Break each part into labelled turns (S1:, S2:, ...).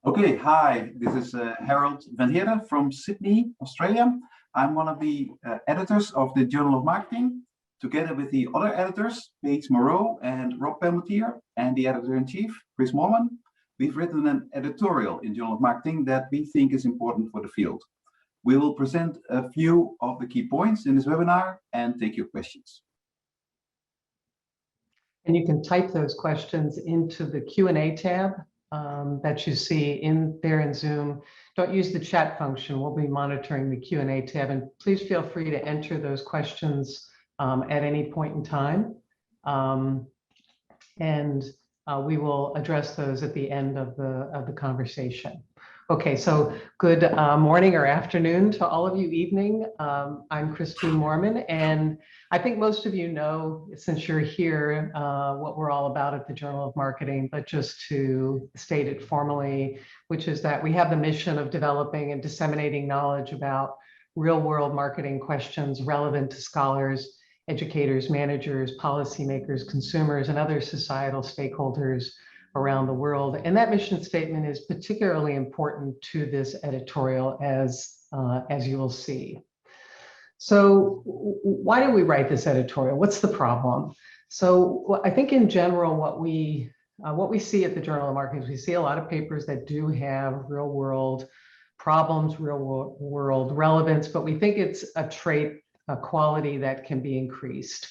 S1: Okay, hi, this is Harald van Heerde from Sydney, Australia. I'm one of the editors of the Journal of Marketing, together with the other editors, Paige Moreau and Rob Pelmetier, and the editor-in-chief, Chris Moorman. We've written an editorial in Journal of Marketing that we think is important for the field. We will present a few of the key points in this webinar and take your questions.
S2: And you can type those questions into the Q&A tab that you see there in Zoom. Don't use the chat function. We'll be monitoring the Q&A tab, and please feel free to enter those questions at any point in time. We will address those at the end of the conversation. Okay, so good morning or afternoon to all of you, evening. I'm Christine Moorman, and I think most of you know, since you're here, what we're all about at the Journal of Marketing, but just to state it formally, which is that we have the mission of developing and disseminating knowledge about real-world marketing questions relevant to scholars, educators, managers, policymakers, consumers, and other societal stakeholders around the world. And that mission statement is particularly important to this editorial, as you will see. So why do we write this editorial? What's the problem? So I think in general, what we see at the Journal of Marketing is we see a lot of papers that do have real world problems, real world relevance, but we think it's a trait, a quality that can be increased.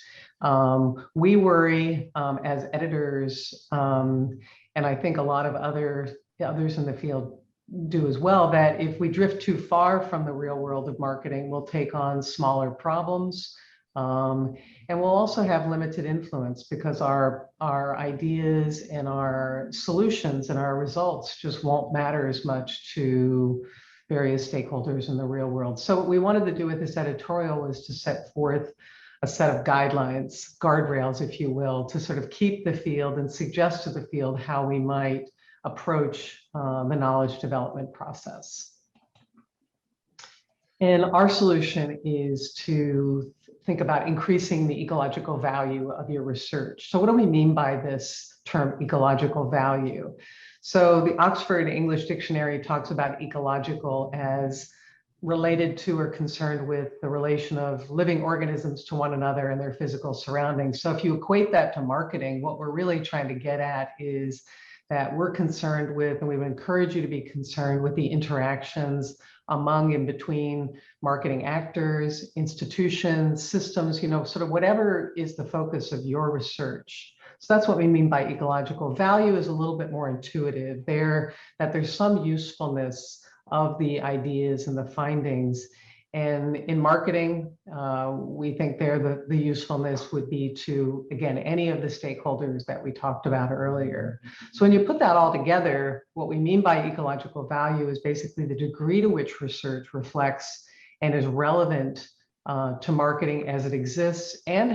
S2: We worry as editors, and I think a lot of others in the field do as well, that if we drift too far from the real world of marketing, we'll take on smaller problems, and we'll also have limited influence because our ideas and our solutions and our results just won't matter as much to various stakeholders in the real world. So what we wanted to do with this editorial was to set forth a set of guidelines, guardrails, if you will, to sort of keep the field and suggest to the field how we might approach the knowledge development process. And our solution is to think about increasing the ecological value of your research. So what do we mean by this term, ecological value? So the Oxford English Dictionary talks about ecological as related to or concerned with the relation of living organisms to one another and their physical surroundings. So if you equate that to marketing, what we're really trying to get at is that we're concerned with, and we would encourage you to be concerned with, the interactions among and between marketing actors, institutions, systems, sort of whatever is the focus of your research. So that's what we mean by ecological value. Is a little bit more intuitive there, that there's some usefulness of the ideas and the findings. And in marketing, we think there the usefulness would be to, again, any of the stakeholders that we talked about earlier. So when you put that all together, what we mean by ecological value is basically the degree to which research reflects and is relevant to marketing as it exists and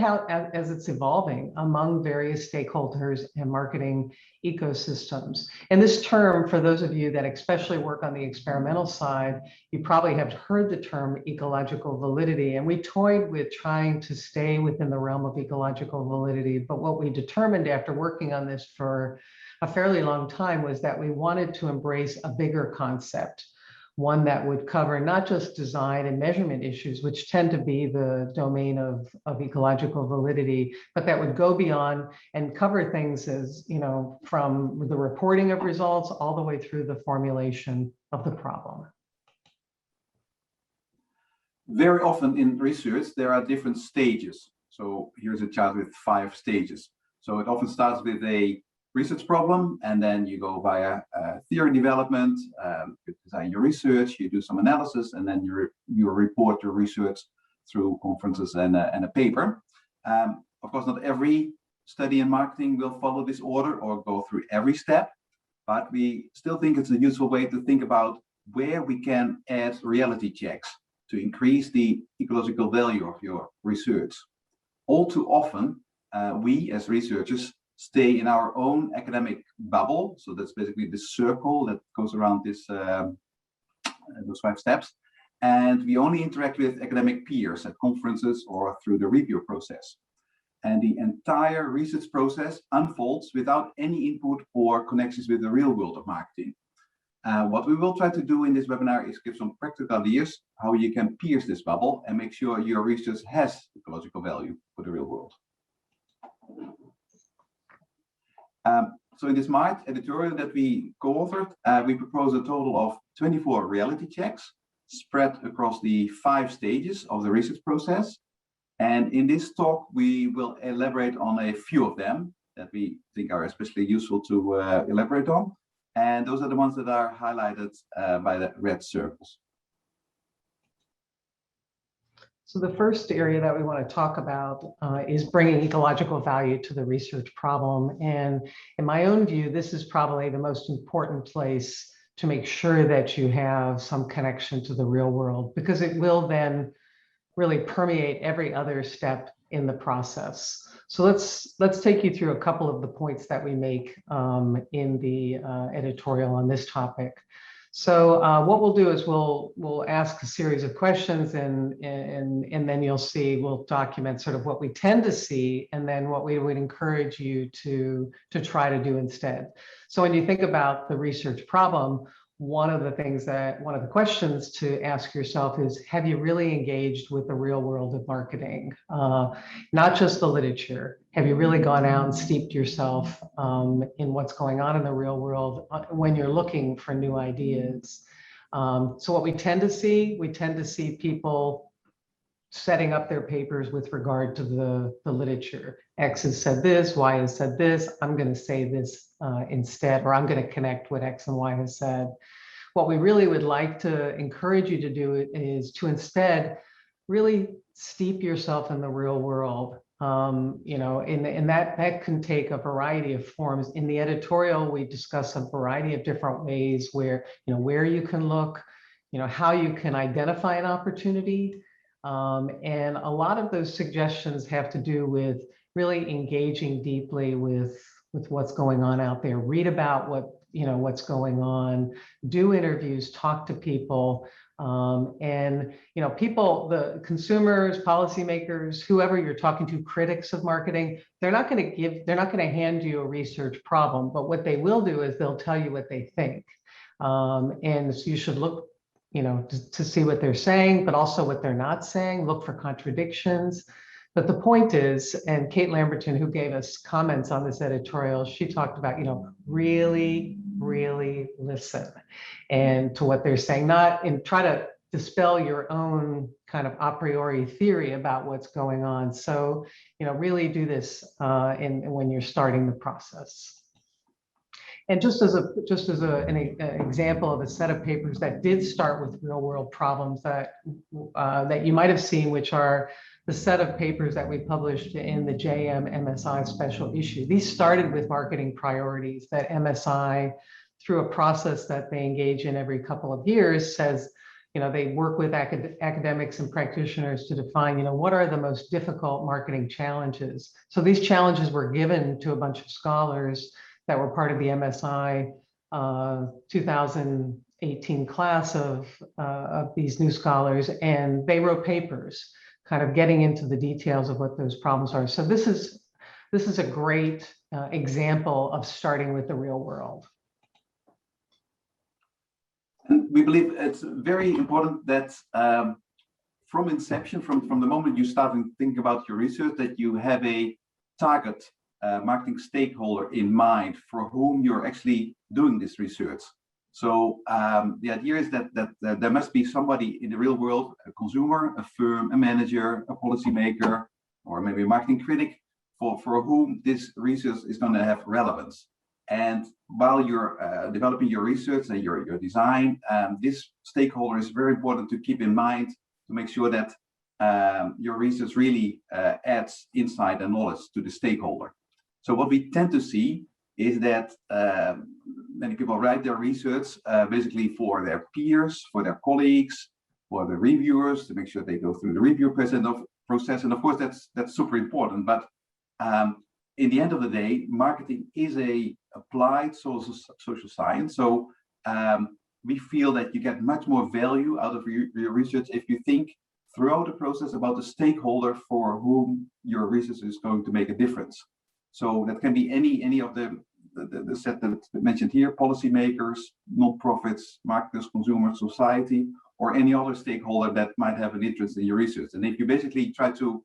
S2: as it's evolving among various stakeholders and marketing ecosystems. And this term, for those of you that especially work on the experimental side, you probably have heard the term ecological validity. And we toyed with trying to stay within the realm of ecological validity. But what we determined after working on this for a fairly long time was that we wanted to embrace a bigger concept, one that would cover not just design and measurement issues, which tend to be the domain of ecological validity, but that would go beyond and cover things as, from the reporting of results all the way through the formulation of the problem.
S1: Very often in research, there are different stages. So here's a chart with 5 stages. So it often starts with a research problem, and then you go via theory development, you design your research, you do some analysis, and then you report your research through conferences and a paper. Of course, not every study in marketing will follow this order or go through every step, but we still think it's a useful way to think about where we can add reality checks to increase the ecological value of your research. All too often, we as researchers stay in our own academic bubble. So that's basically the circle that goes around this those 5 steps. And we only interact with academic peers at conferences or through the review process. And the entire research process unfolds without any input or connections with the real world of marketing. What we will try to do in this webinar is give some practical ideas how you can pierce this bubble and make sure your research has ecological value for the real world. So in this editorial that we co-authored, we propose a total of 24 reality checks spread across the 5 stages of the research process. And in this talk, we will elaborate on a few of them that we think are especially useful to elaborate on. And those are the ones that are highlighted by the red circles.
S2: So the first area that we want to talk about is bringing ecological value to the research problem. And in my own view, this is probably the most important place to make sure that you have some connection to the real world, because it will then really permeate every other step in the process. So let's take you through a couple of the points that we make in the editorial on this topic. So what we'll do is we'll ask a series of questions, and then you'll see, we'll document sort of what we tend to see, and then what we would encourage you to try to do instead. So when you think about the research problem, one of the questions to ask yourself is, have you really engaged with the real world of marketing? Not just the literature. Have you really gone out and steeped yourself in what's going on in the real world when you're looking for new ideas? So what we tend to see people setting up their papers with regard to the literature. X has said this, Y has said this, I'm going to say this instead, or I'm going to connect what X and Y has said. What we really would like to encourage you to do is to instead really steep yourself in the real world. You know, and that can take a variety of forms. In the editorial, we discuss a variety of different ways where you can look, how you can identify an opportunity. And a lot of those suggestions have to do with really engaging deeply with what's going on out there. Read about what's going on, do interviews, talk to people. And people, the consumers, policymakers, whoever you're talking to, critics of marketing, they're not going to hand you a research problem, but what they will do is they'll tell you what they think. And so you should look to see what they're saying, but also what they're not saying, look for contradictions. But the point is, and Kate Lamberton, who gave us comments on this editorial, she talked about, really, really listen and to what they're saying, and try to dispel your own kind of a priori theory about what's going on. So, really do this when you're starting the process. And just as an example of a set of papers that did start with real world problems that you might have seen, which are the set of papers that we published in the JM MSI special issue. These started with marketing priorities that MSI, through a process that they engage in every couple of years, says, they work with academics and practitioners to define, what are the most difficult marketing challenges. So these challenges were given to a bunch of scholars that were part of the MSI 2018 class of these new scholars, and they wrote papers kind of getting into the details of what those problems are. So this is a great example of starting with the real world.
S1: And we believe it's very important that from inception, from the moment you start and think about your research, that you have a target marketing stakeholder in mind for whom you're actually doing this research. So the idea is that there must be somebody in the real world, a consumer, a firm, a manager, a policymaker, or maybe a marketing critic, for whom this research is going to have relevance. And while you're developing your research and your design, this stakeholder is very important to keep in mind to make sure that your research really adds insight and knowledge to the stakeholder. So what we tend to see is that many people write their research basically for their peers, for their colleagues, for the reviewers, to make sure they go through the review process. And of course, that's super important. But in the end of the day, marketing is a applied social science. So we feel that you get much more value out of your research if you think throughout the process about the stakeholder for whom your research is going to make a difference. So that can be any of the the set that mentioned here, policymakers, non-profits, marketers, consumers, society, or any other stakeholder that might have an interest in your research. And if you basically try to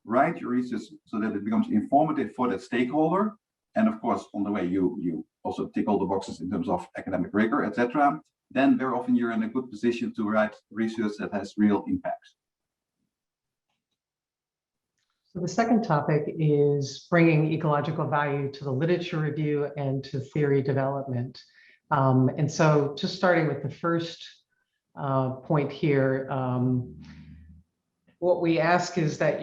S1: write your research so that it becomes informative for that stakeholder, and of course, on the way, you also tick all the boxes in terms of academic rigor, etc., then very often you're in a good position to write research that has real impact.
S2: So the second topic is bringing ecological value to the literature review and to theory development. And so just starting with the first point here, what we ask is that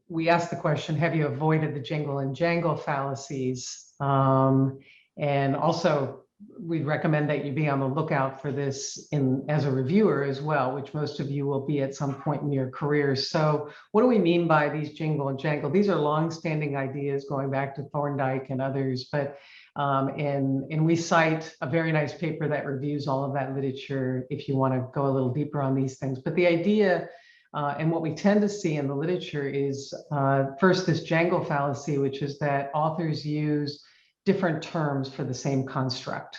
S2: we ask the question, have you avoided the jingle and jangle fallacies? And also, we'd recommend that you be on the lookout for this as a reviewer as well, which most of you will be at some point in your careers. So what do we mean by these jingle and jangle? These are long-standing ideas going back to Thorndike and others, but and we cite a very nice paper that reviews all of that literature if you want to go a little deeper on these things. But the idea and what we tend to see in the literature is first this Django fallacy, which is that authors use different terms for the same construct.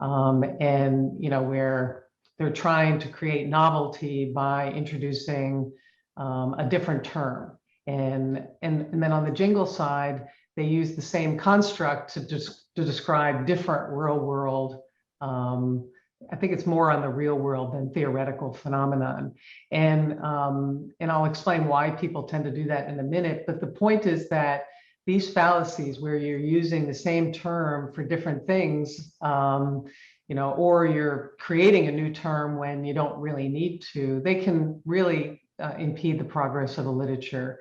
S2: And where they're trying to create novelty by introducing a different term. And then on the jingle side, they use the same construct to describe different real world. I think it's more on the real world than theoretical phenomenon. And I'll explain why people tend to do that in a minute. But the point is that these fallacies where you're using the same term for different things, or you're creating a new term when you don't really need to, they can really impede the progress of the literature.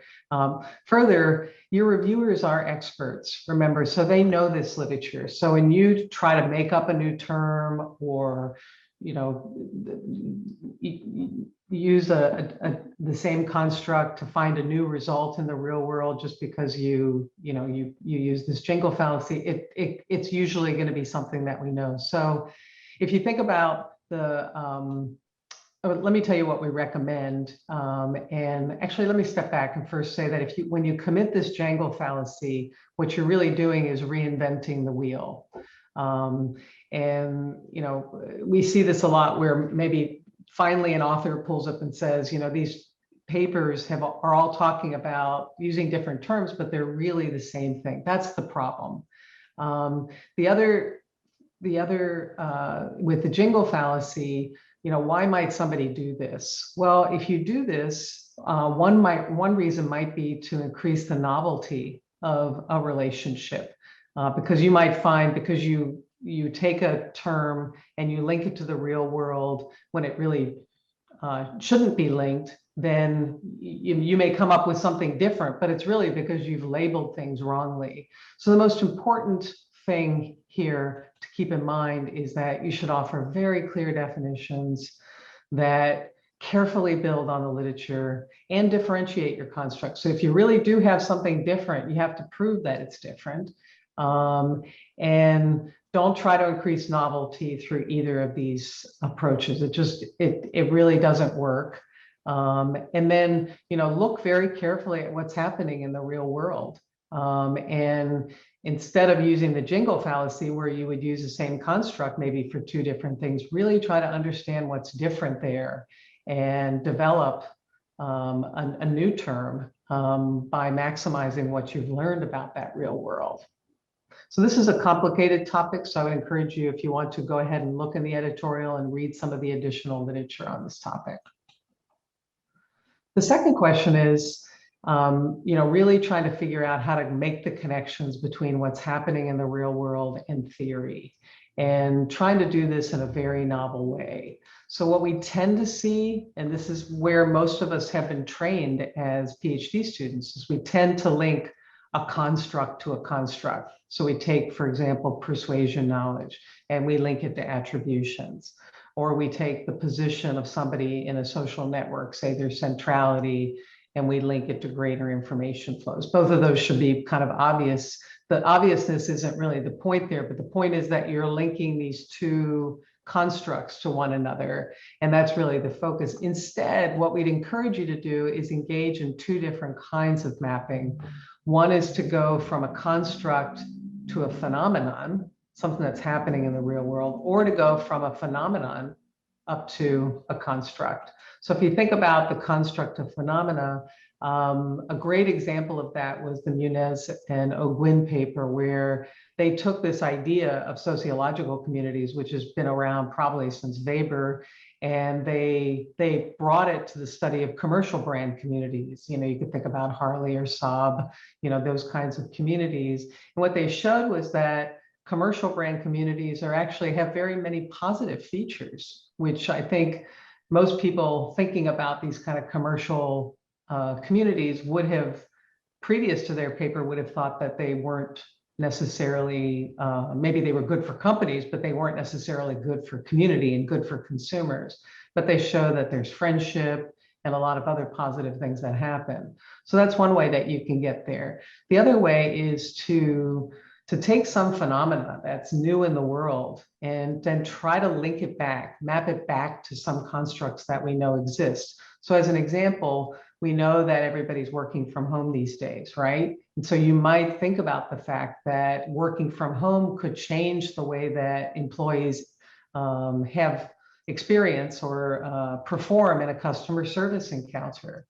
S2: Further, your reviewers are experts, remember, so they know this literature. So when you try to make up a new term or use the same construct to find a new result in the real world just because you use this jingle fallacy, it's usually going to be something that we know. So if you think about let me tell you what we recommend. And actually, let me step back and first say that when you commit this Django fallacy, what you're really doing is reinventing the wheel. And we see this a lot where maybe finally an author pulls up and says, these papers are all talking about using different terms, but they're really the same thing. That's the problem. The other with the jingle fallacy, why might somebody do this? Well, if you do this, one reason might be to increase the novelty of a relationship, because you might find, because you take a term and you link it to the real world when it really shouldn't be linked, then you may come up with something different, but it's really because you've labeled things wrongly. So the most important thing here to keep in mind is that you should offer very clear definitions that carefully build on the literature and differentiate your construct. So if you really do have something different, you have to prove that it's different. And don't try to increase novelty through either of these approaches. It really doesn't work. And then, look very carefully at what's happening in the real world. And instead of using the jingle fallacy where you would use the same construct maybe for two different things, really try to understand what's different there and develop a new term by maximizing what you've learned about that real world. So this is a complicated topic, so I would encourage you, if you want to, go ahead and look in the editorial and read some of the additional literature on this topic. The second question is, really trying to figure out how to make the connections between what's happening in the real world and theory, and trying to do this in a very novel way. So what we tend to see, and this is where most of us have been trained as PhD students, is we tend to link a construct to a construct. So we take, for example, persuasion knowledge, and we link it to attributions. Or we take the position of somebody in a social network, say their centrality, and we link it to greater information flows. Both of those should be kind of obvious. The obviousness isn't really the point there, but the point is that you're linking these two constructs to one another, and that's really the focus. Instead, what we'd encourage you to do is engage in two different kinds of mapping. One is to go from a construct to a phenomenon, something that's happening in the real world, or to go from a phenomenon up to a construct. So if you think about the construct of phenomena, a great example of that was the Muniz and O'Gwyn paper, where they took this idea of sociological communities, which has been around probably since Weber, and they brought it to the study of commercial brand communities. You know, you could think about Harley or Saab, you know, those kinds of communities. And what they showed was that commercial brand communities are actually have very many positive features, which I think most people thinking about these kind of commercial communities would have, previous to their paper, would have thought that they weren't necessarily, maybe they were good for companies, but they weren't necessarily good for community and good for consumers. But they show that there's friendship and a lot of other positive things that happen. So that's one way that you can get there. The other way is to take some phenomena that's new in the world and then try to link it back, map it back to some constructs that we know exist. So as an example, we know that everybody's working from home these days, right? And so you might think about the fact that working from home could change the way that employees have experience or perform in a customer service encounter.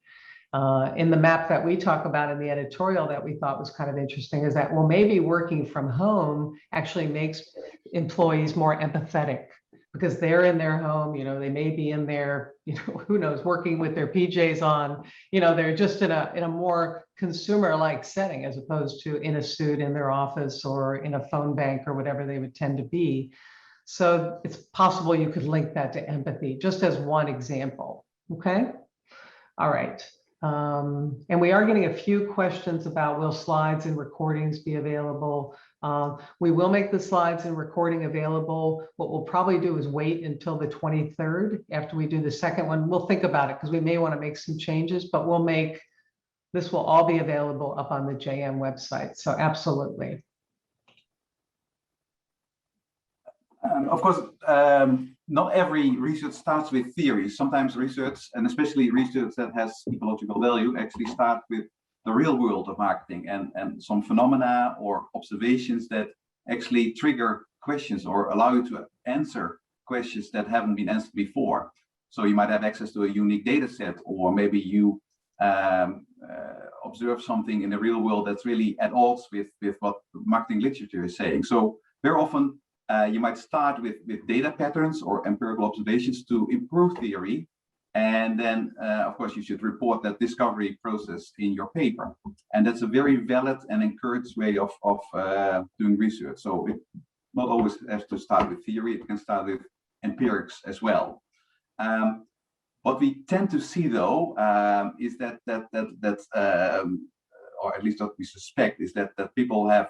S2: In the map that we talk about in the editorial that we thought was kind of interesting is that, well, maybe working from home actually makes employees more empathetic because they're in their home, you know, they may be in their, you know, who knows, working with their PJs on, you know, they're just in a more consumer-like setting as opposed to in a suit in their office or in a phone bank or whatever they would tend to be. So it's possible you could link that to empathy, just as one example, okay? All right. And we are getting a few questions about will slides and recordings be available. We will make the slides and recording available. What we'll probably do is wait until the 23rd after we do the second one. We'll think about it because we may want to make some changes, but we'll make, this will all be available up on the JM website. So absolutely.
S1: Of course, not every research starts with theory. Sometimes research, and especially research that has ecological value, actually start with the real world of marketing and some phenomena or observations that actually trigger questions or allow you to answer questions that haven't been answered before. So you might have access to a unique data set, or maybe you observe something in the real world that's really at odds with what marketing literature is saying. So very often, you might start with data patterns or empirical observations to improve theory. And then, of course, you should report that discovery process in your paper. And that's a very valid and encouraged way of doing research. So it not always has to start with theory. It can start with empirics as well. What we tend to see, though, is that or at least what we suspect, is that people have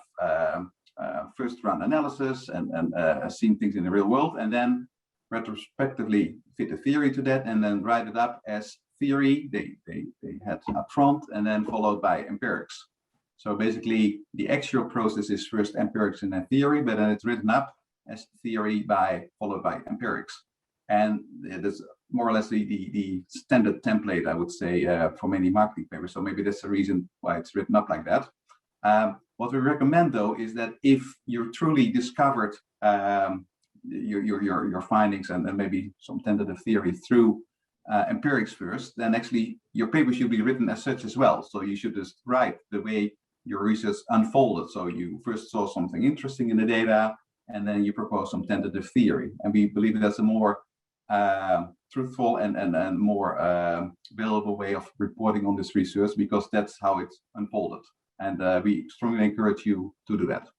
S1: first run analysis and seen things in the real world, and then retrospectively fit a theory to that, and then write it up as theory they had up front, and then followed by empirics. So basically, the actual process is first empirics and then theory, but then it's written up as theory followed by empirics. And that's more or less the standard template, I would say, for many marketing papers. So maybe that's the reason why it's written up like that. What we recommend, though, is that if you truly discovered your findings and maybe some tentative theory through empirics first, then actually your paper should be written as such as well. So you should just write the way your research unfolded. So you first saw something interesting in the data, and then you propose some tentative theory. And we believe that's a more truthful and more valuable way of reporting on this research, because that's how it's unfolded. And we strongly encourage you to do that.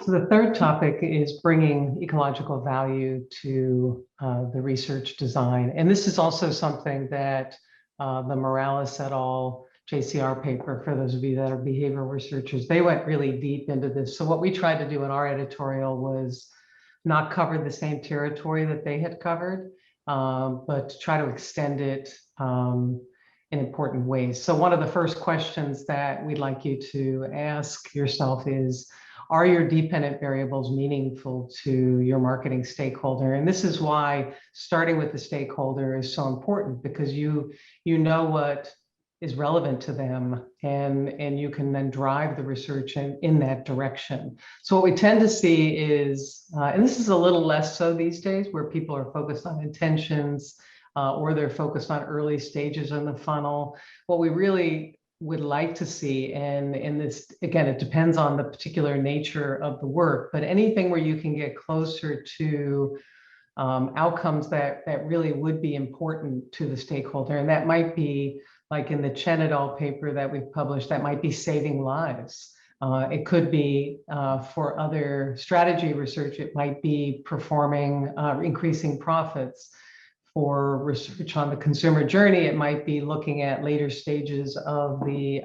S2: So the third topic is bringing ecological value to the research design. And this is also something that the Morales et al. JCR paper, for those of you that are behavioral researchers, they went really deep into this. So what we tried to do in our editorial was not cover the same territory that they had covered, but to try to extend it in important ways. So one of the first questions that we'd like you to ask yourself is, are your dependent variables meaningful to your marketing stakeholder? And this is why starting with the stakeholder is so important, because you know what is relevant to them, and you can then drive the research in that direction. So what we tend to see is, and this is a little less so these days, where people are focused on intentions or they're focused on early stages in the funnel. What we really would like to see, and this, again, it depends on the particular nature of the work, but anything where you can get closer to outcomes that really would be important to the stakeholder. And that might be, like in the Chen et al. Paper that we've published, that might be saving lives. It could be for other strategy research, it might be performing, increasing profits. For research on the consumer journey, it might be looking at later stages of the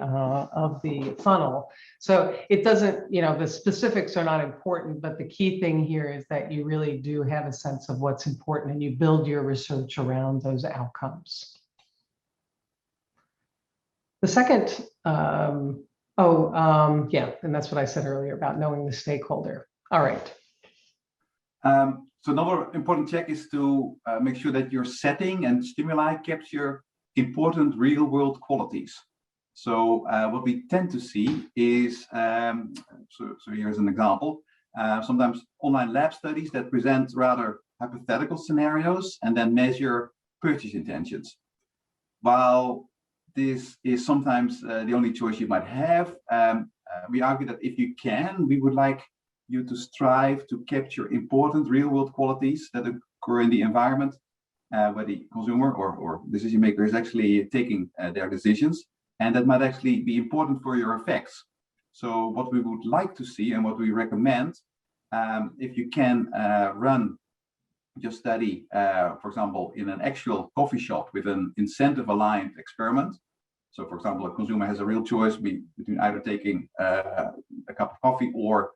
S2: funnel. So it doesn't, the specifics are not important, but the key thing here is that you really do have a sense of what's important and you build your research around those outcomes. The second, yeah, and that's what I said earlier about knowing the stakeholder. All right.
S1: So another important check is to make sure that your setting and stimuli capture important real-world qualities. So what we tend to see is, so here's an example, sometimes online lab studies that present rather hypothetical scenarios and then measure purchase intentions. While this is sometimes the only choice you might have, we argue that if you can, we would like you to strive to capture important real-world qualities that occur in the environment where the consumer or decision maker is actually taking their decisions, and that might actually be important for your effects. So what we would like to see and what we recommend, if you can run your study, for example, in an actual coffee shop with an incentive-aligned experiment. So, for example, a consumer has a real choice between either taking a cup of coffee or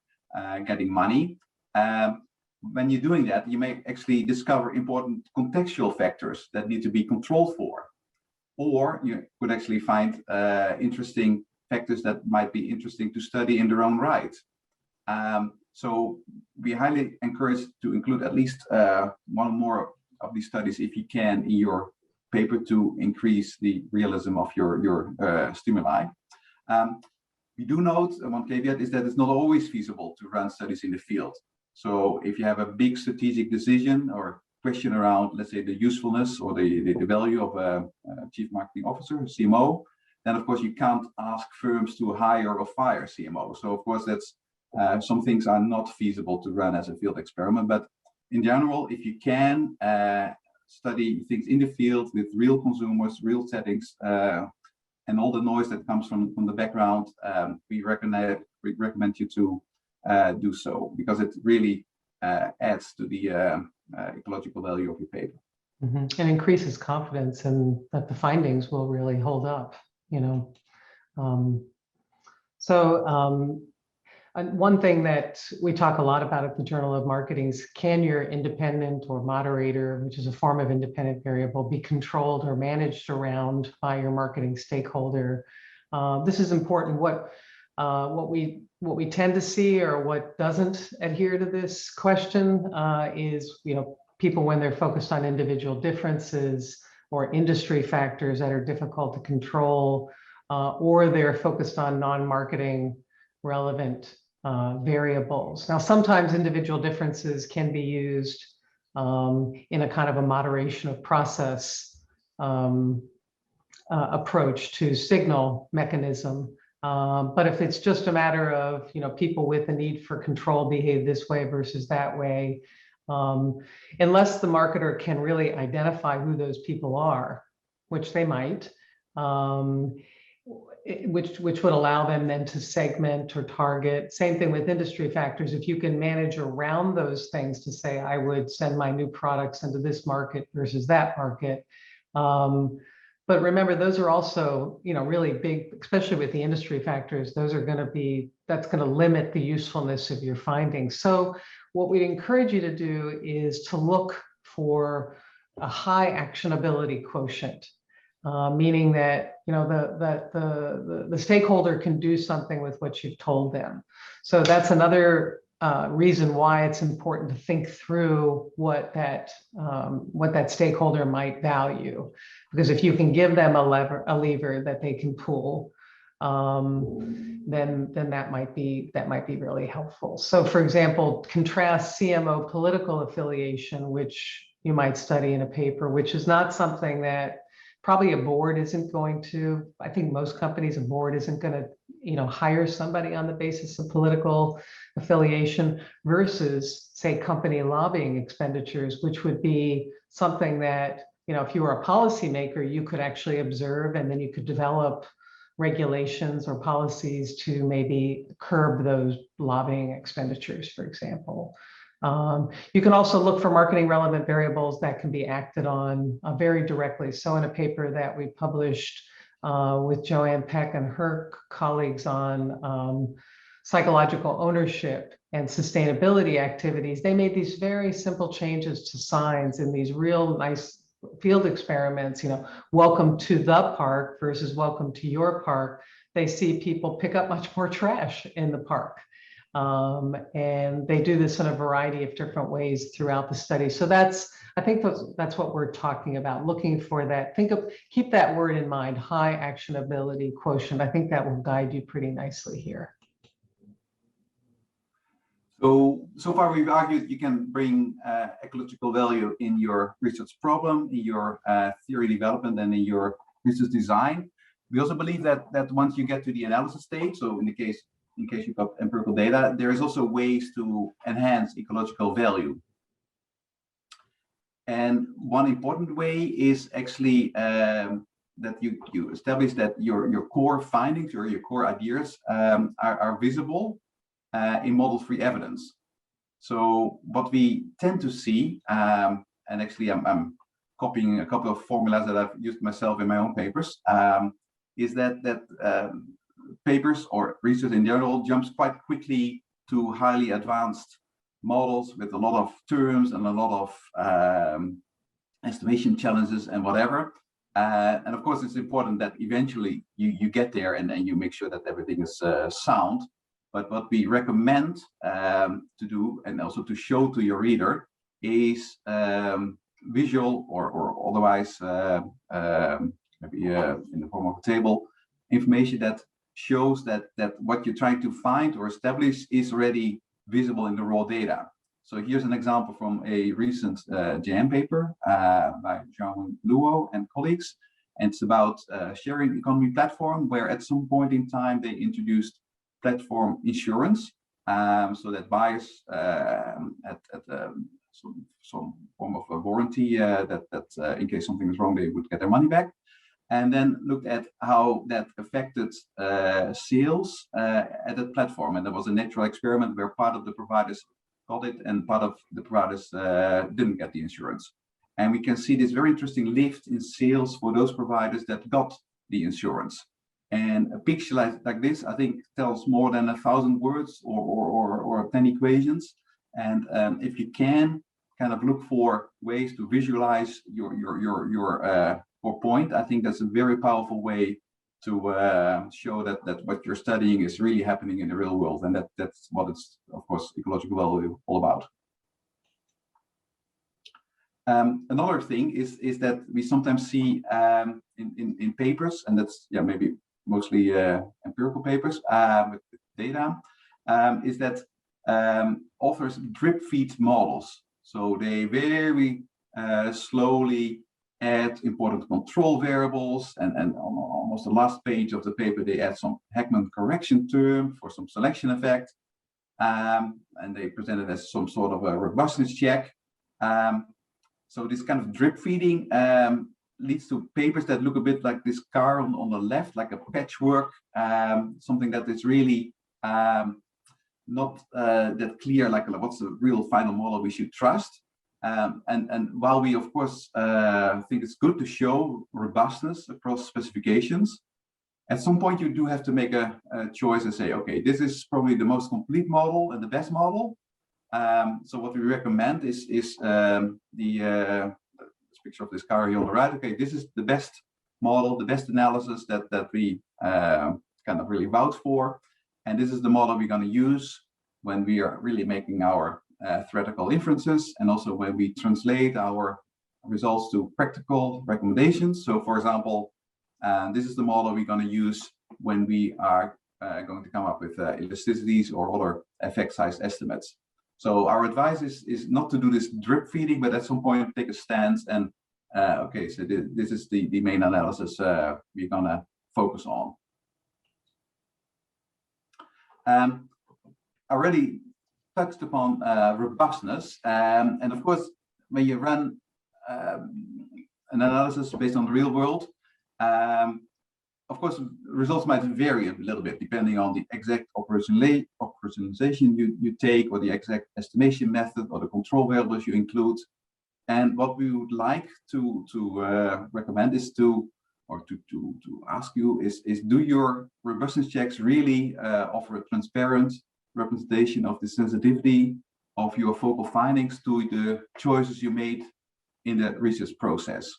S1: getting money. When you're doing that, you may actually discover important contextual factors that need to be controlled for. Or you could actually find interesting factors that might be interesting to study in their own right. So we highly encourage to include at least one or more of these studies if you can in your paper to increase the realism of your stimuli. We do note, one caveat is that it's not always feasible to run studies in the field. So if you have a big strategic decision or question around, let's say, the usefulness or the value of a chief marketing officer, CMO, then of course you can't ask firms to hire or fire CMO. So of course that's some things are not feasible to run as a field experiment. But in general, if you can study things in the field with real consumers, real settings, and all the noise that comes from the background, we recommend you to do so, because it really adds to the ecological value of your paper.
S2: Mm-hmm. And increases confidence and that the findings will really hold up, And one thing that we talk a lot about at the Journal of Marketing is, can your independent or moderator, which is a form of independent variable, be controlled or managed around by your marketing stakeholder? This is important. What we tend to see, or what doesn't adhere to this question, is people, when they're focused on individual differences or industry factors that are difficult to control, or they're focused on non-marketing relevant variables. Now, sometimes individual differences can be used in a kind of a moderation of process approach to signal mechanism. But if it's just a matter of, people with a need for control behave this way versus that way, unless the marketer can really identify who those people are, which they might, which would allow them then to segment or target. Same thing with industry factors. If you can manage around those things to say, I would send my new products into this market versus that market. But remember, those are also, really big, especially with the industry factors. Those are that's going to limit the usefulness of your findings. So what we'd encourage you to do is to look for a high actionability quotient. Meaning that the stakeholder can do something with what you've told them. So that's another reason why it's important to think through what that stakeholder might value. Because if you can give them a lever that they can pull, then that might be really helpful. So, for example, contrast CMO political affiliation, which you might study in a paper, which is not something that probably a board isn't going to. I think most companies, a board isn't going to, hire somebody on the basis of political affiliation, versus, say, company lobbying expenditures, which would be something that, if you were a policymaker, you could actually observe, and then you could develop regulations or policies to maybe curb those lobbying expenditures, for example. You can also look for marketing relevant variables that can be acted on very directly. So in a paper that we published with Joanne Peck and her colleagues on psychological ownership and sustainability activities, they made these very simple changes to signs in these real nice field experiments, welcome to the park versus welcome to your park. They see people pick up much more trash in the park. And they do this in a variety of different ways throughout the study. So I think that's what we're talking about, looking for that. Keep that word in mind, high actionability quotient. I think that will guide you pretty nicely here.
S1: So far we've argued you can bring ecological value in your research problem, in your theory development, and in your research design. We also believe that once you get to the analysis stage, so in case you've got empirical data, there is also ways to enhance ecological value. And one important way is actually that you establish that your core findings or your core ideas are visible in model-free evidence. So what we tend to see, and actually I'm copying a couple of formulas that I've used myself in my own papers, is that papers or research in general jumps quite quickly to highly advanced models with a lot of terms and a lot of estimation challenges and whatever. And of course, it's important that eventually you get there and you make sure that everything is sound. But what we recommend to do, and also to show to your reader, is visual or otherwise maybe in the form of a table, information that shows that what you're trying to find or establish is already visible in the raw data. So here's an example from a recent JM paper by Jean Luo and colleagues. And it's about sharing economy platform, where at some point in time they introduced platform insurance, so that buyers at some form of a warranty that in case something is wrong, they would get their money back. And then looked at how that affected sales at that platform. And there was a natural experiment where part of the providers got it and part of the providers didn't get the insurance. And we can see this very interesting lift in sales for those providers that got the insurance. And a picture like this, I think, tells more than 1,000 words or 10 equations. And if you can kind of look for ways to visualize your point, I think that's a very powerful way to show that what you're studying is really happening in the real world. And that's what it's, of course, ecological value all about. Another thing is that we sometimes see in papers, and that's maybe mostly empirical papers with data, is that authors drip feed models. So they very slowly add important control variables, and on almost the last page of the paper they add some Heckman correction term for some selection effect, and they present it as some sort of a robustness check. So this kind of drip feeding leads to papers that look a bit like this car on the left, like a patchwork, something that is really not that clear, like what's the real final model we should trust. And while we, of course, think it's good to show robustness across specifications, at some point you do have to make a choice and say, okay, this is probably the most complete model and the best model. So what we recommend is this picture of this car here on the right. Okay, this is the best model, the best analysis that we kind of really vouch for. And this is the model we're going to use when we are really making our theoretical inferences, and also when we translate our results to practical recommendations. So for example, this is the model we're going to use when we are going to come up with elasticities or other effect size estimates. So our advice is not to do this drip feeding, but at some point take a stance and okay, so this is the main analysis we're going to focus on. I already touched upon robustness, and of course, when you run an analysis based on the real world, of course, results might vary a little bit depending on the exact operationalization you take, or the exact estimation method, or the control variables you include. And what we would like to recommend is to ask you is do your robustness checks really offer a transparent representation of the sensitivity of your focal findings to the choices you made in the research process?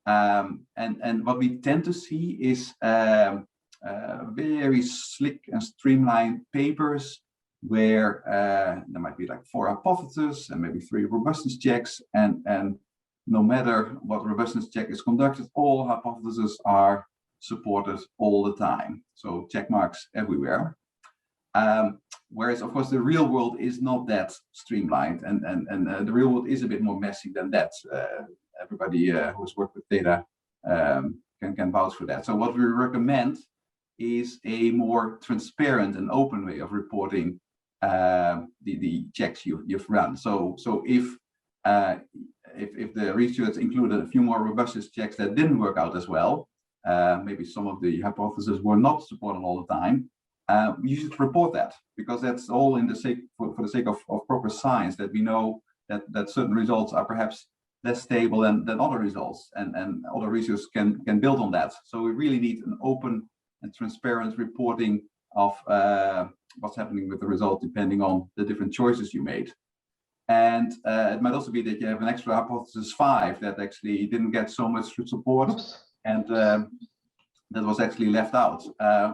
S1: And what we tend to see is very slick and streamlined papers where there might be like 4 hypotheses and maybe 3 robustness checks, and no matter what robustness check is conducted, all hypotheses are supported all the time. So check marks everywhere. Whereas of course the real world is not that streamlined, and the real world is a bit more messy than that. Everybody who has worked with data can vouch for that. So what we recommend is a more transparent and open way of reporting the checks you've run. So if the research included a few more robustness checks that didn't work out as well, maybe some of the hypotheses were not supported all the time, you should report that, because that's all in the sake for the sake of proper science, that we know that certain results are perhaps less stable than other results, and other research can build on that. So we really need an open and transparent reporting of what's happening with the result depending on the different choices you made. And it might also be that you have an extra hypothesis 5 that actually didn't get so much support. Oops. And that was actually left out.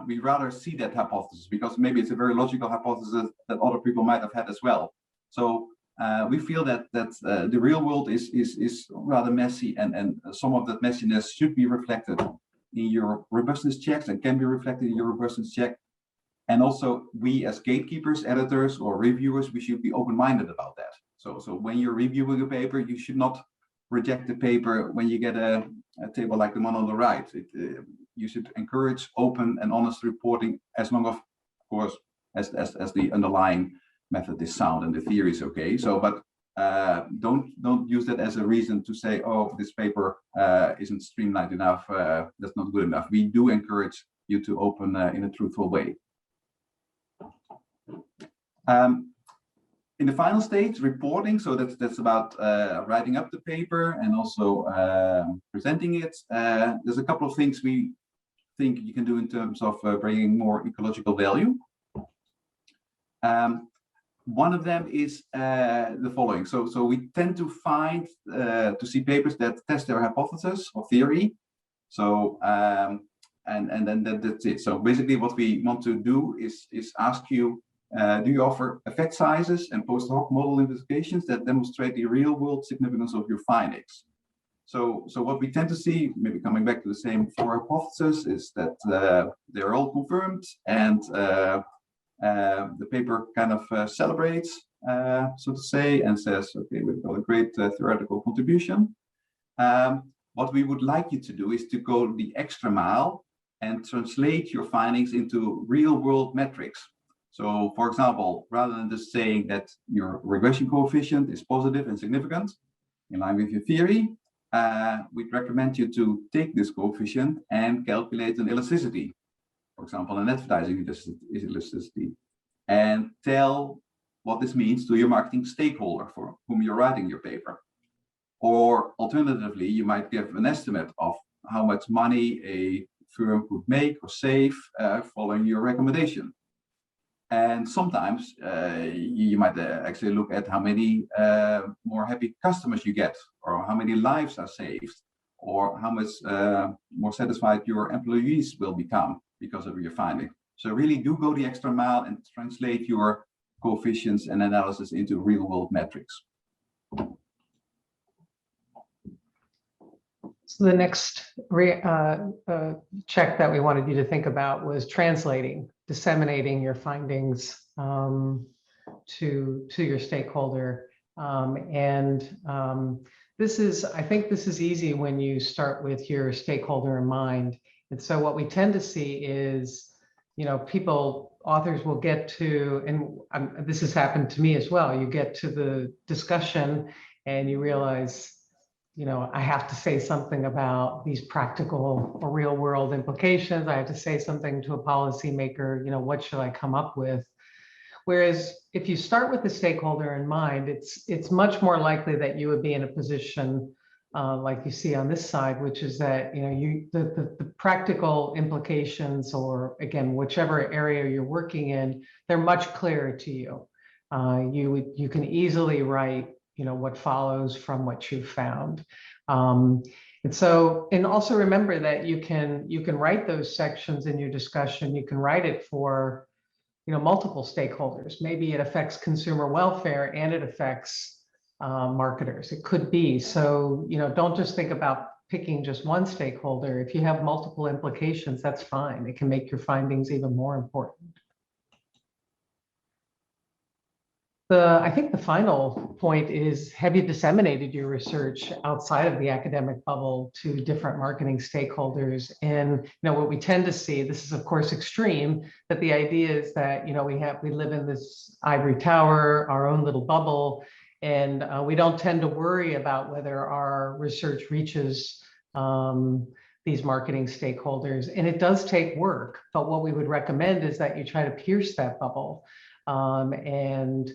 S1: We rather see that hypothesis because maybe it's a very logical hypothesis that other people might have had as well. So we feel that the real world is rather messy, and some of that messiness should be reflected in your robustness checks and can be reflected in your robustness check. And also, we as gatekeepers, editors, or reviewers, we should be open-minded about that. So when you're reviewing a paper, you should not reject the paper when you get a table like the one on the right. You should encourage open and honest reporting, as long of course as the underlying method is sound and the theory is okay. So, but don't use that as a reason to say, oh, this paper isn't streamlined enough, that's not good enough. We do encourage you to open in a truthful way. In the final stage, reporting, so that's about writing up the paper and also presenting it. There's a couple of things we think you can do in terms of bringing more ecological value. One of them is the following. So we tend to find to see papers that test their hypothesis or theory. So and then that's it. So basically, what we want to do is ask you, do you offer effect sizes and post hoc model investigations that demonstrate the real world significance of your findings? So what we tend to see, maybe coming back to the same 4 hypotheses, is that they're all confirmed, and the paper kind of celebrates, so to say, and says, okay, we've got a great theoretical contribution. What we would like you to do is to go the extra mile and translate your findings into real world metrics. So, for example, rather than just saying that your regression coefficient is positive and significant in line with your theory, we'd recommend you to take this coefficient and calculate an elasticity, for example, an advertising elasticity, and tell what this means to your marketing stakeholder for whom you're writing your paper. Or alternatively, you might give an estimate of how much money a firm could make or save following your recommendation. And sometimes you might actually look at how many more happy customers you get, or how many lives are saved, or how much more satisfied your employees will become because of your finding. So really do go the extra mile and translate your coefficients and analysis into real world metrics.
S2: So the next check that we wanted you to think about was translating, disseminating your findings to your stakeholder. This is, I think this is easy when you start with your stakeholder in mind. And so what we tend to see is, authors will get to, and this has happened to me as well, you get to the discussion and you realize, I have to say something about these practical or real world implications. I have to say something to a policymaker, what should I come up with? Whereas if you start with the stakeholder in mind, it's much more likely that you would be in a position like you see on this side, which is that the practical implications, or again, whichever area you're working in, they're much clearer to you. You can easily write what follows from what you found. And also remember that you can write those sections in your discussion. You can write it for multiple stakeholders. Maybe it affects consumer welfare and it affects marketers. It could be. So don't just think about picking just one stakeholder. If you have multiple implications, that's fine. It can make your findings even more important. I think the final point is, have you disseminated your research outside of the academic bubble to different marketing stakeholders? And what we tend to see, this is of course extreme, but the idea is that we live in this ivory tower, our own little bubble, and we don't tend to worry about whether our research reaches these marketing stakeholders. And it does take work, but what we would recommend is that you try to pierce that bubble and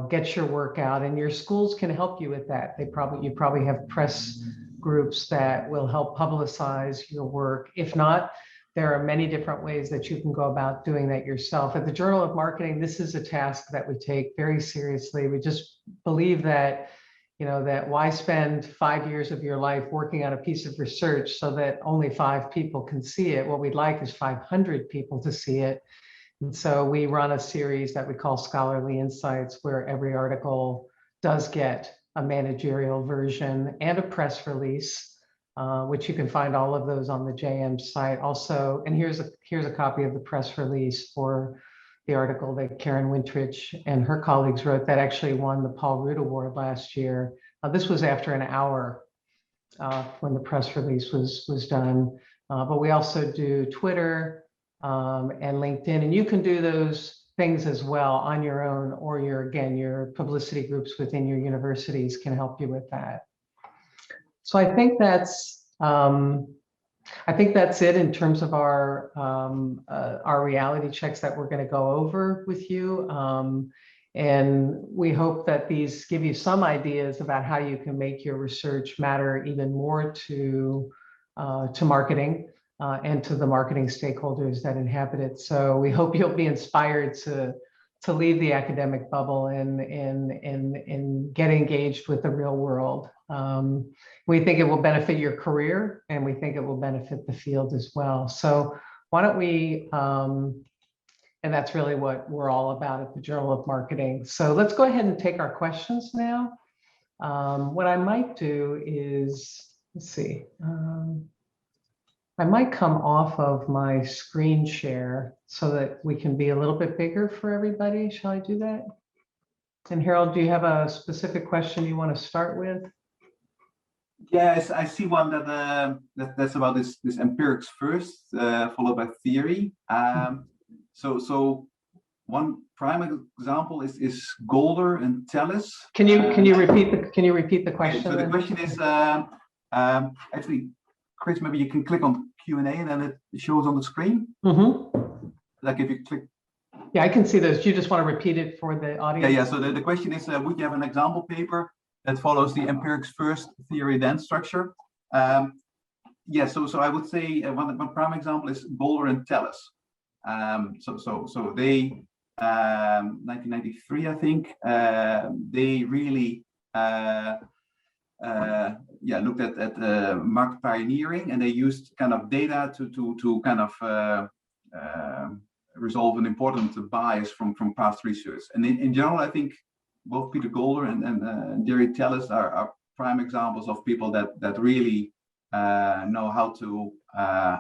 S2: get your work out, and your schools can help you with that. You probably have press groups that will help publicize your work. If not, there are many different ways that you can go about doing that yourself. At the Journal of Marketing, this is a task that we take very seriously. We just believe that, that why spend 5 years of your life working on a piece of research so that only 5 people can see it? What we'd like is 500 people to see it. And so we run a series that we call Scholarly Insights, where every article does get a managerial version and a press release, which you can find all of those on the JM site. Also, and here's a copy of the press release for the article that Karen Wintrich and her colleagues wrote that actually won the Paul Root Award last year. This was after an hour when the press release was done. But we also do Twitter, and LinkedIn, and you can do those things as well on your own, or your publicity groups within your universities can help you with that. So I think that's it in terms of our reality checks that we're going to go over with you, and we hope that these give you some ideas about how you can make your research matter even more to marketing. And to the marketing stakeholders that inhabit it. So we hope you'll be inspired to leave the academic bubble and get engaged with the real world. We think it will benefit your career, and we think it will benefit the field as well. So why don't we, and that's really what we're all about at the Journal of Marketing. So let's go ahead and take our questions now. What I might do is, let's see. I might come off of my screen share so that we can be a little bit bigger for everybody. Shall I do that? And Harald, do you have a specific question you want to start with?
S1: Yes, I see one that's about this empirics first, followed by theory. So one prime example is Golder and Tellis.
S2: Can you repeat the question?
S1: Okay, so the question is actually, Chris, maybe you can click on Q&A and then it shows on the screen. Mm-hmm. Like if you click.
S2: Yeah, I can see those. You just want to repeat it for the audience?
S1: Yeah. So the question is, would you have an example paper that follows the empirics first, theory then structure? Yeah, so I would say one prime example is Golder and Tellis. So they, 1993, I think, they really looked at market pioneering, and they used kind of data to kind of resolve an important bias from past research. And in general, I think both Peter Golder and Jerry Tellis are prime examples of people that really know how to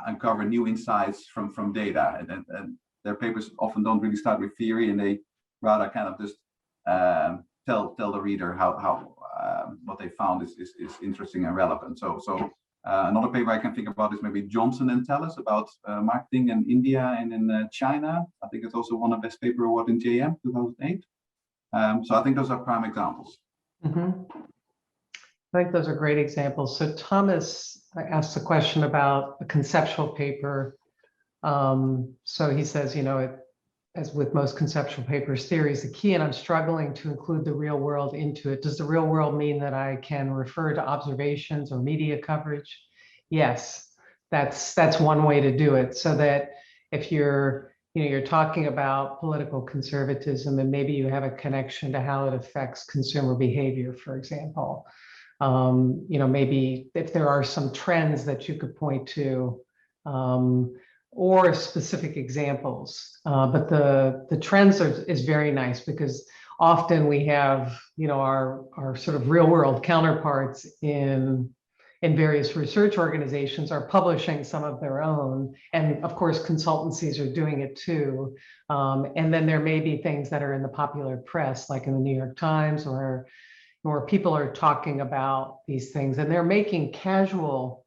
S1: uncover new insights from data, and their papers often don't really start with theory, and they rather kind of just tell the reader how what they found is interesting and relevant. So another paper I can think about is maybe Johnson and Tellis about marketing in India and in China. I think it's also won a best paper award in JM 2008. So I think those are prime examples.
S2: Mm-hmm. I think those are great examples. So Thomas asked a question about a conceptual paper. So he says, as with most conceptual papers, theory is the key, and I'm struggling to include the real world into it. Does the real world mean that I can refer to observations or media coverage? Yes, that's one way to do it. So that if you're talking about political conservatism, and maybe you have a connection to how it affects consumer behavior, for example. Maybe if there are some trends that you could point to, or specific examples. But the trends is very nice, because often we have, our sort of real world counterparts in various research organizations are publishing some of their own. And of course, consultancies are doing it too. And then there may be things that are in the popular press, like in the New York Times, or people are talking about these things, and they're making casual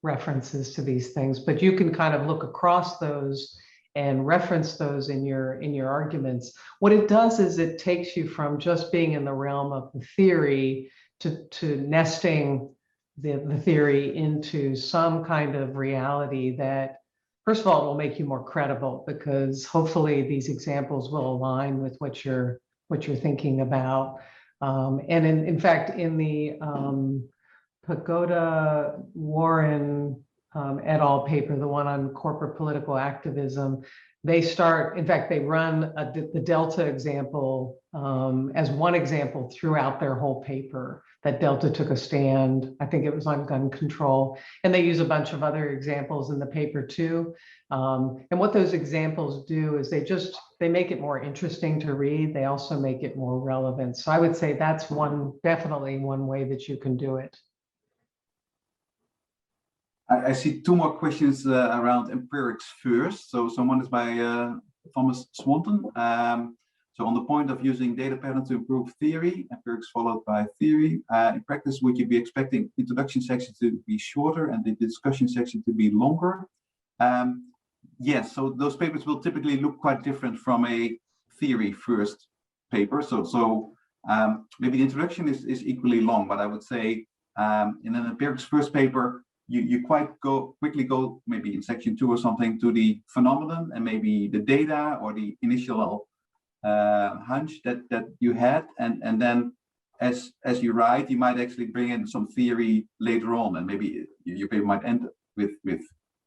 S2: references to these things, but you can kind of look across those and reference those in your arguments. What it does is it takes you from just being in the realm of the theory to nesting the theory into some kind of reality that, first of all, it will make you more credible, because hopefully these examples will align with what you're thinking about. And in fact, in the Pagoda Warren et al. Paper, the one on corporate political activism, they run the Delta example as one example throughout their whole paper, that Delta took a stand. I think it was on gun control, and they use a bunch of other examples in the paper too. And what those examples do is they make it more interesting to read. They also make it more relevant. So I would say that's definitely one way that you can do it.
S1: I see two more questions around empirics first. So someone is by Thomas Swanton. So on the point of using data patterns to improve theory, empirics followed by theory. In practice, would you be expecting introduction section to be shorter and the discussion section to be longer? Yes, so those papers will typically look quite different from a theory first paper. So maybe the introduction is equally long, but I would say in an empirics first paper, you quickly go maybe in section 2 or something to the phenomenon and maybe the data or the initial hunch that you had, and then as you write, you might actually bring in some theory later on, and maybe your paper might end with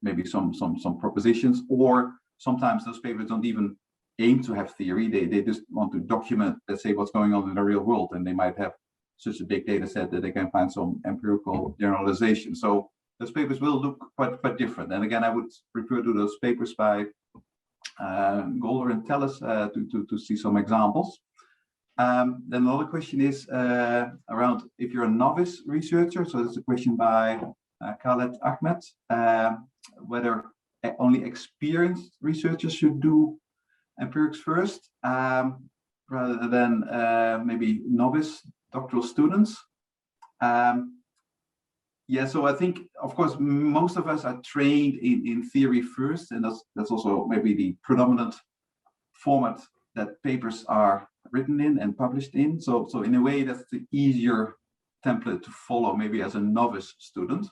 S1: maybe some propositions, or sometimes those papers don't even aim to have theory. They just want to document, let's say, what's going on in the real world, and they might have such a big data set that they can find some empirical generalization. So those papers will look quite different. And again, I would refer to those papers by Golder and Tellis to see some examples. Then another question is around if you're a novice researcher. So that's a question by Khaled Ahmed, whether only experienced researchers should do empirics first, rather than maybe novice doctoral students. Yeah, so I think, of course, most of us are trained in theory first, and that's also maybe the predominant format that papers are written in and published in. So in a way, that's the easier template to follow, maybe as a novice student,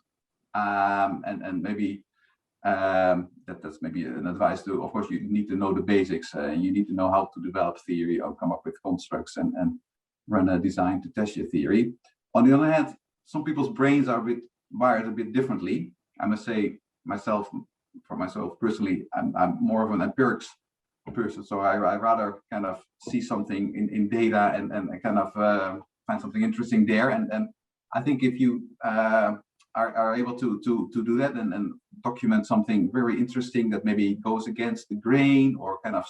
S1: and maybe that's maybe an advice to. Of course, you need to know the basics. You need to know how to develop theory or come up with constructs and run a design to test your theory. On the other hand, some people's brains are wired a bit differently. I must say, for myself personally, I'm more of an empirics person. So I rather kind of see something in data and kind of find something interesting there. And I think if you are able to do that and document something very interesting that maybe goes against the grain, or kind of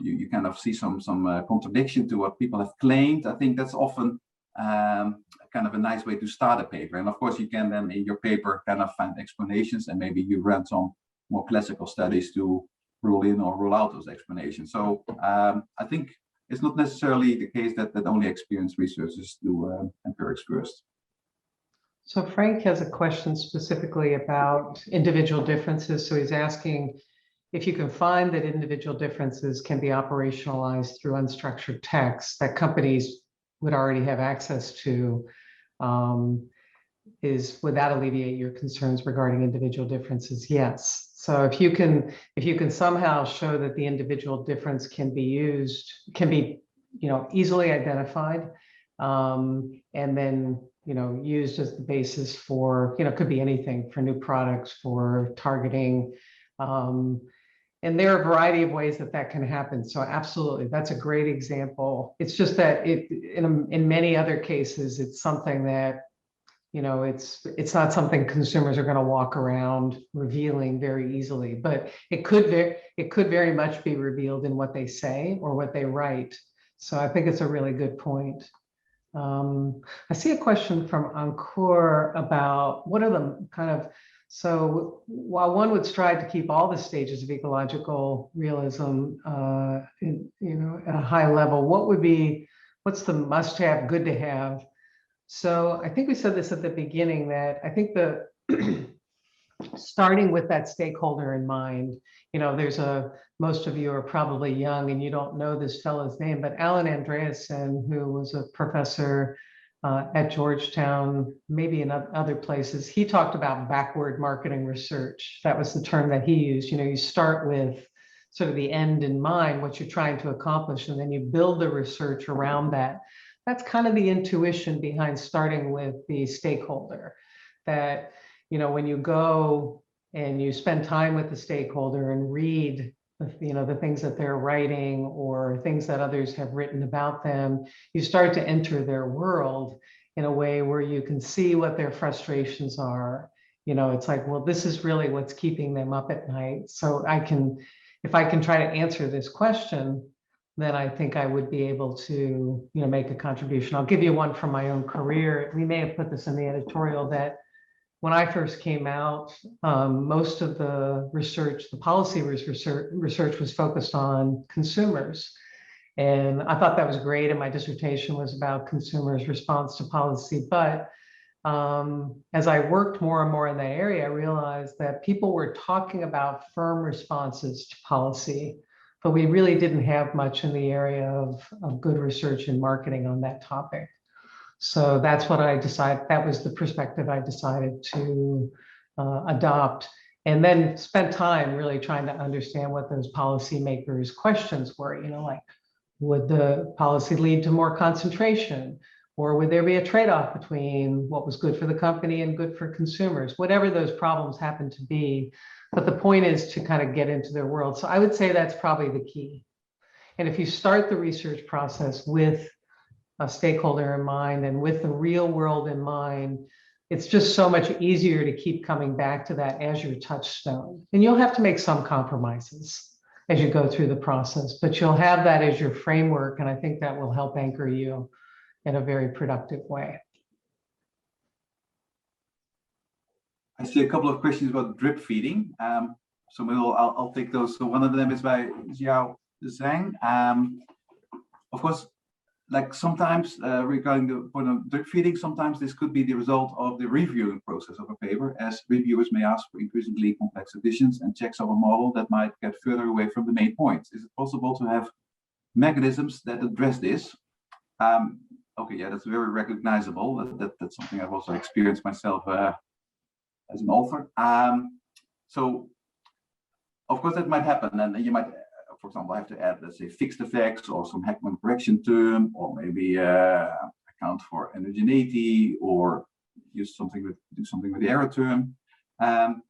S1: you kind of see some contradiction to what people have claimed, I think that's often kind of a nice way to start a paper. And of course, you can then in your paper kind of find explanations, and maybe you run some more classical studies to rule in or rule out those explanations. So I think it's not necessarily the case that only experienced researchers do empirics first.
S2: So Frank has a question specifically about individual differences. So he's asking if you can find that individual differences can be operationalized through unstructured text that companies would already have access to, would that alleviate your concerns regarding individual differences? Yes. So if you can somehow show that the individual difference can be easily identified, and then used as the basis for, could be anything, for new products, for targeting, and there are a variety of ways that can happen. So absolutely, that's a great example. It's just that in many other cases, it's something that, it's not something consumers are going to walk around revealing very easily, but it could very much be revealed in what they say or what they write. So I think it's a really good point. I see a question from Encore about what are the kind of, so while one would strive to keep all the stages of ecological realism, at a high level, what's the must-have, good to have? So I think we said this at the beginning, that I think starting with that stakeholder in mind, most of you are probably young and you don't know this fellow's name, but Alan Andreasen, who was a professor at Georgetown, maybe in other places, he talked about backward marketing research. That was the term that he used. You start with sort of the end in mind, what you're trying to accomplish, and then you build the research around that. That's kind of the intuition behind starting with the stakeholder, that, when you go and you spend time with the stakeholder and read, the things that they're writing or things that others have written about them, you start to enter their world in a way where you can see what their frustrations are. It's like, well, this is really what's keeping them up at night. So if I can try to answer this question, then I think I would be able to, make a contribution. I'll give you one from my own career. We may have put this in the editorial, that when I first came out, most of the research, the policy research was focused on consumers. And I thought that was great. And my dissertation was about consumers' response to policy. But as I worked more and more in that area, I realized that people were talking about firm responses to policy, but we really didn't have much in the area of good research and marketing on that topic. So that's what I decided, that was the perspective I decided to adopt, and then spent time really trying to understand what those policymakers' questions were, like, would the policy lead to more concentration? Or would there be a trade-off between what was good for the company and good for consumers? Whatever those problems happen to be. But the point is to kind of get into their world. So I would say that's probably the key. And if you start the research process with a stakeholder in mind and with the real world in mind, it's just so much easier to keep coming back to that as your touchstone. And you'll have to make some compromises as you go through the process, but you'll have that as your framework. And I think that will help anchor you in a very productive way.
S1: I see a couple of questions about drip feeding. So I'll take those. So one of them is by Xiao Zhang. Of course, like sometimes regarding the point of drip feeding, sometimes this could be the result of the reviewing process of a paper, as reviewers may ask for increasingly complex additions and checks of a model that might get further away from the main points. Is it possible to have mechanisms that address this? Okay, yeah, that's very recognizable. That's something I've also experienced myself as an author. So, of course, that might happen, and you might, for example, have to add, let's say, fixed effects or some Heckman correction term, or maybe account for heterogeneity, or do something with the error term. And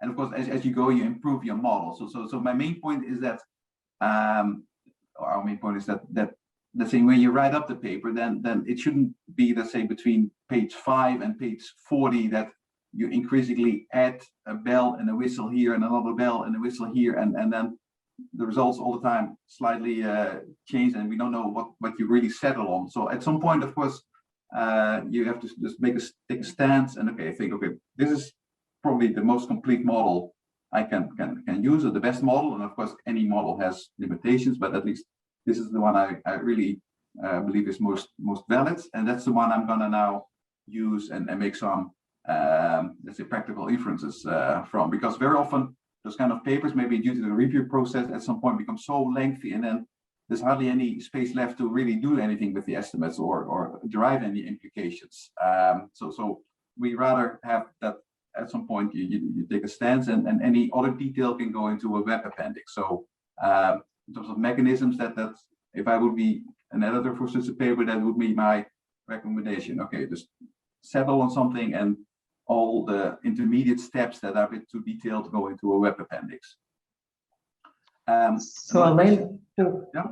S1: of course, as you go, you improve your model. So my main point is that, or our main point is that let's say when you write up the paper, then it shouldn't be, let's say, between page 5 and page 40 that you increasingly add a bell and a whistle here and another bell and a whistle here, and then the results all the time slightly change, and we don't know what you really settle on. So at some point, of course, you have to just take a stance and think, okay, this is probably the most complete model I can use, or the best model. And of course, any model has limitations, but at least this is the one I really believe is most valid, and that's the one I'm gonna now use and make some let's say practical inferences from, because very often those kind of papers, maybe due to the review process, at some point become so lengthy, and then there's hardly any space left to really do anything with the estimates or derive any implications. So we rather have that at some point you take a stance, and any other detail can go into a web appendix. So in terms of mechanisms, that if I would be an editor for such a paper, that would be my recommendation. Okay, just settle on something, and all the intermediate steps that are a bit too detailed go into a web appendix.
S2: So Elena,
S1: yeah.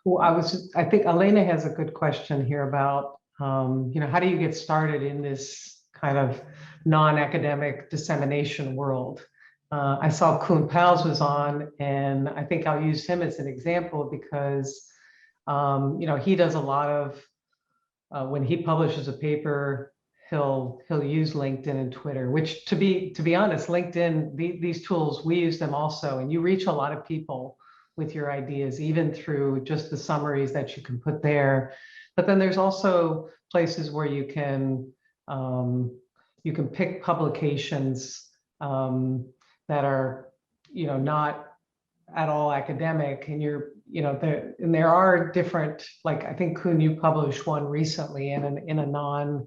S2: Well, I think Elena has a good question here about, how do you get started in this kind of non-academic dissemination world? I saw Koen Pals was on, and I think I'll use him as an example because, he does a lot of, when he publishes a paper, he'll use LinkedIn and Twitter, which to be honest, LinkedIn, these tools, we use them also, and you reach a lot of people with your ideas, even through just the summaries that you can put there. But then there's also places where you can pick publications that are, not at all academic, and there are different, like I think Koen, you published one recently in a non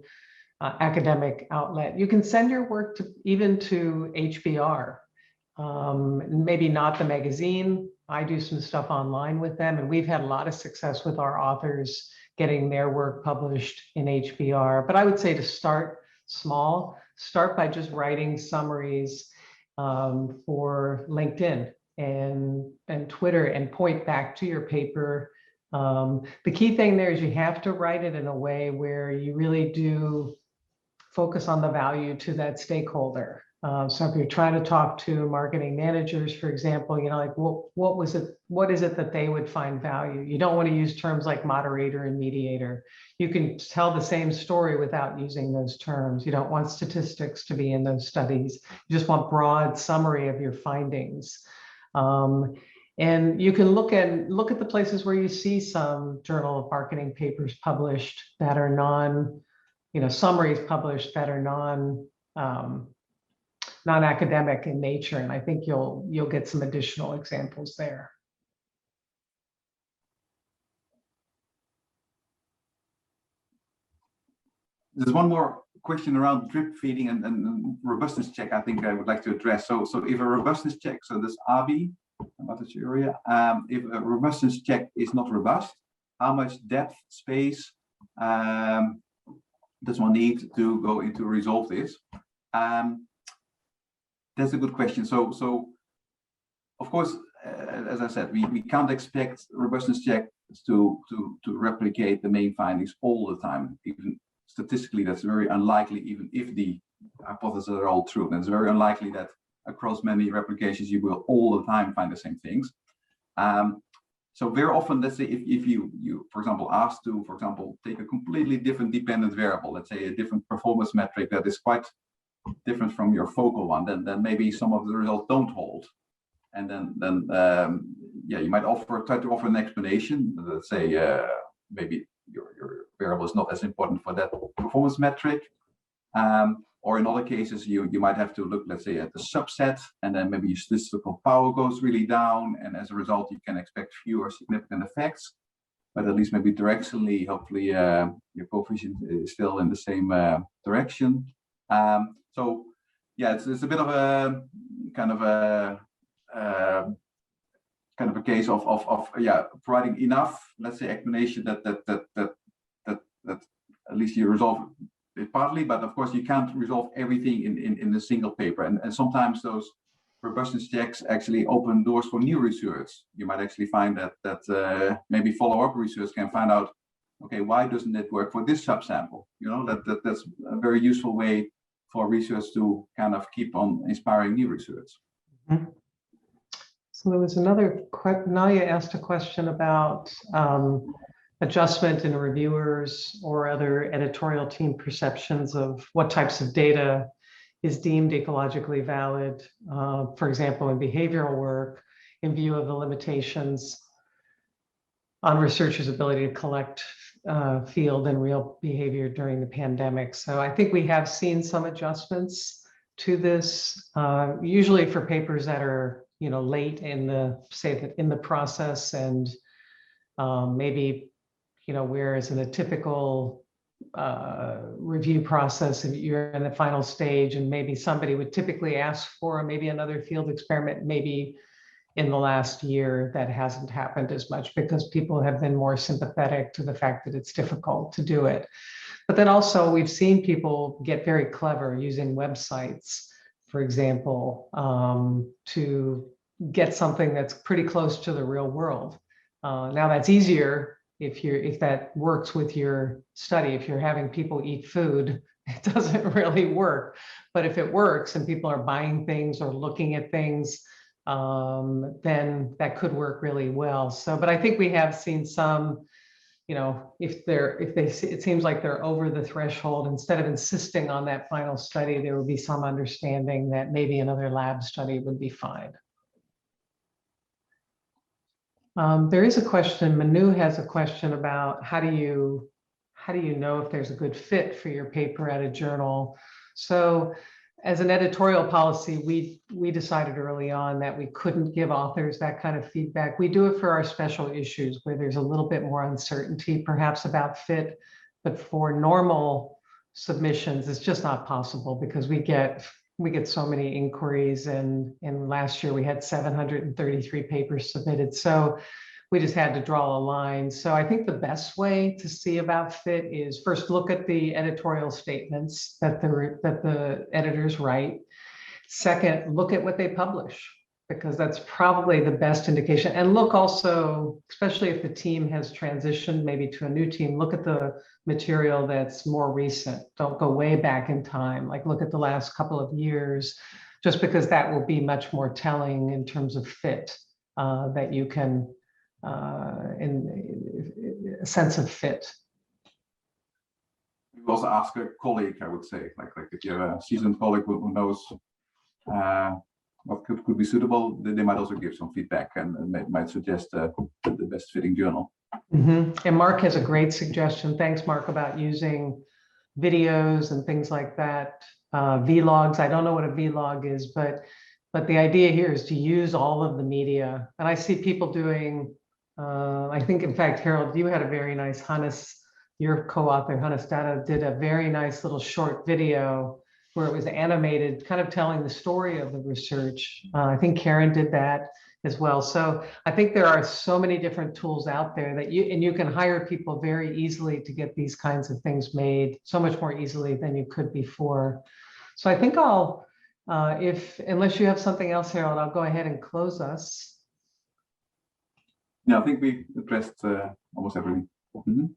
S2: academic outlet. You can send your work even to HBR, maybe not the magazine. I do some stuff online with them, and we've had a lot of success with our authors getting their work published in HBR. But I would say to start small, start by just writing summaries for LinkedIn and Twitter, and point back to your paper. The key thing there is you have to write it in a way where you really do focus on the value to that stakeholder. So if you're trying to talk to marketing managers, for example, like what is it that they would find value? You don't want to use terms like moderator and mediator. You can tell the same story without using those terms. You don't want statistics to be in those studies. You just want broad summary of your findings. And you can look at the places where you see some Journal of Marketing papers published that are summaries published that are non-academic in nature, and I think you'll get some additional examples there.
S1: There's one more question around drip feeding and robustness check I think I would like to address. So if a robustness check, so this RB, about this area, if a robustness check is not robust, how much depth, space does one need to go into resolve this? That's a good question. So of course, as I said, we can't expect robustness checks to replicate the main findings all the time. Even statistically, that's very unlikely, even if the hypotheses are all true. And it's very unlikely that across many replications you will all the time find the same things. So very often, let's say if you for example asked to, for example, take a completely different dependent variable, let's say a different performance metric that is quite different from your focal one, then maybe some of the results don't hold. And then yeah, you might try to offer an explanation. Let's say maybe your variable is not as important for that performance metric. Or in other cases, you might have to look, let's say, at the subset, and then maybe your statistical power goes really down, and as a result, you can expect fewer significant effects. But at least maybe directionally, hopefully, your coefficient is still in the same direction. So yeah, it's a bit of a kind of a case of providing enough, let's say, explanation that at least you resolve it partly, but of course you can't resolve everything in a single paper, and sometimes those robustness checks actually open doors for new research. You might actually find that maybe follow-up research can find out, okay, why doesn't it work for this subsample? That's a very useful way for research to kind of keep on inspiring new research.
S2: Mm-hmm. So there was another, Nadia asked a question about adjustment in reviewers or other editorial team perceptions of what types of data is deemed ecologically valid, for example, in behavioral work, in view of the limitations on researchers' ability to collect field and real behavior during the pandemic. So I think we have seen some adjustments to this, usually for papers that are, late in the process, and maybe, whereas in a typical review process, if you're in the final stage and maybe somebody would typically ask for maybe another field experiment, maybe in the last year that hasn't happened as much because people have been more sympathetic to the fact that it's difficult to do it. But then also we've seen people get very clever using websites, for example, to get something that's pretty close to the real world. Now that's easier if that works with your study. If you're having people eat food, it doesn't really work. But if it works and people are buying things or looking at things, then that could work really well. So, but I think we have seen some, it seems like they're over the threshold, instead of insisting on that final study, there would be some understanding that maybe another lab study would be fine. There is a question, Manu has a question about how do you know if there's a good fit for your paper at a journal? So as an editorial policy, we decided early on that we couldn't give authors that kind of feedback. We do it for our special issues where there's a little bit more uncertainty perhaps about fit, but for normal submissions, it's just not possible because we get so many inquiries, and last year we had 733 papers submitted. So we just had to draw a line. So I think the best way to see about fit is first look at the editorial statements that the editors write. Second, look at what they publish, because that's probably the best indication. And look also, especially if the team has transitioned maybe to a new team, look at the material that's more recent. Don't go way back in time, like look at the last couple of years, just because that will be much more telling in terms of fit, that you can, in a sense of fit.
S1: You also ask a colleague, I would say, like if you have a seasoned colleague who knows what could be suitable, they might also give some feedback and might suggest the best fitting journal. Mm-hmm.
S2: And Mark has a great suggestion. Thanks, Mark, about using videos and things like that. Vlogs. I don't know what a vlog is, but the idea here is to use all of the media. And I see people doing, I think, in fact, Harald, you had a very nice, Hannes, your co-author, Hannes Data, did a very nice little short video where it was animated, kind of telling the story of the research. I think Karen did that as well. So I think there are so many different tools out there that you can hire people very easily to get these kinds of things made, so much more easily than you could before. So I think I'll, unless you have something else, Harald, I'll go ahead and close us.
S1: Yeah, I think we addressed almost everything. Mm-hmm.